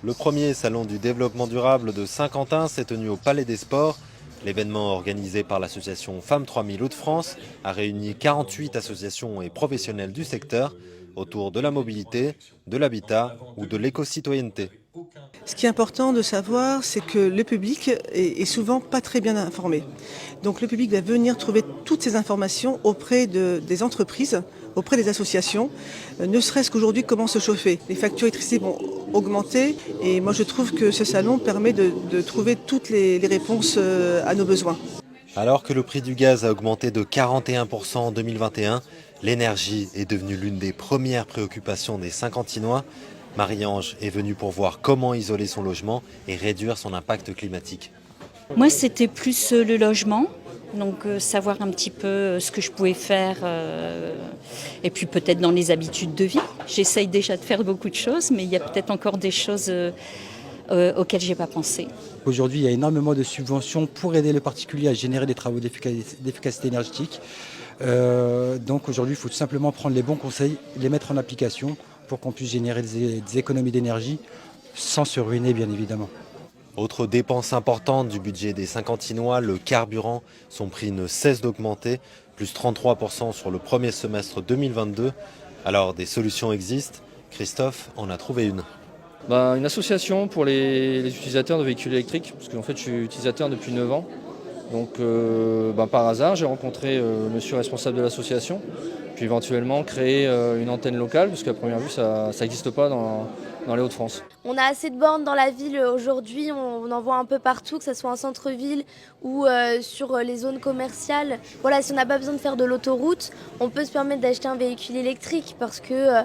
Le premier salon du développement durable de Saint-Quentin s'est tenu au Palais des Sports. L'événement organisé par l'association Femmes 3000 Hauts-de-France a réuni 48 associations et professionnels du secteur autour de la mobilité, de l'habitat ou de l'éco-citoyenneté. Ce qui est important de savoir, c'est que le public est souvent pas très bien informé. Donc le public va venir trouver toutes ces informations auprès des entreprises, auprès des associations, ne serait-ce qu'aujourd'hui comment se chauffer. Les factures électricité vont augmenter et moi je trouve que ce salon permet de trouver toutes les réponses à nos besoins. Alors que le prix du gaz a augmenté de 41% en 2021, l'énergie est devenue l'une des premières préoccupations des Saint-Quentinois. Marie-Ange est venue pour voir comment isoler son logement et réduire son impact climatique. Moi, c'était plus le logement, donc savoir un petit peu ce que je pouvais faire et puis peut-être dans les habitudes de vie. J'essaye déjà de faire beaucoup de choses, mais il y a peut-être encore des choses auxquelles je n'ai pas pensé. Aujourd'hui, il y a énormément de subventions pour aider le particulier à générer des travaux d'efficacité énergétique. Donc aujourd'hui, il faut tout simplement prendre les bons conseils, les mettre en application pour qu'on puisse générer des économies d'énergie sans se ruiner, bien évidemment. Autre dépense importante du budget des Saint-Quentinois, le carburant. Son prix ne cesse d'augmenter, plus 33% sur le premier semestre 2022. Alors des solutions existent. Christophe en a trouvé une. Une association pour les utilisateurs de véhicules électriques, parce qu'en fait je suis utilisateur depuis 9 ans. Donc par hasard, j'ai rencontré monsieur responsable de l'association, puis éventuellement créer une antenne locale, parce qu'à première vue ça n'existe pas dans les Hauts-de-France. On a assez de bornes dans la ville aujourd'hui, on en voit un peu partout, que ce soit en centre-ville ou sur les zones commerciales. Voilà, si on n'a pas besoin de faire de l'autoroute, on peut se permettre d'acheter un véhicule électrique parce que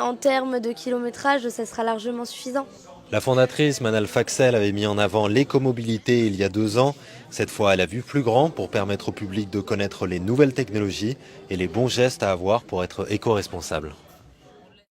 en termes de kilométrage, ça sera largement suffisant. La fondatrice Manal Faxel avait mis en avant l'écomobilité il y a 2 ans. Cette fois, elle a vu plus grand pour permettre au public de connaître les nouvelles technologies et les bons gestes à avoir pour être éco-responsable.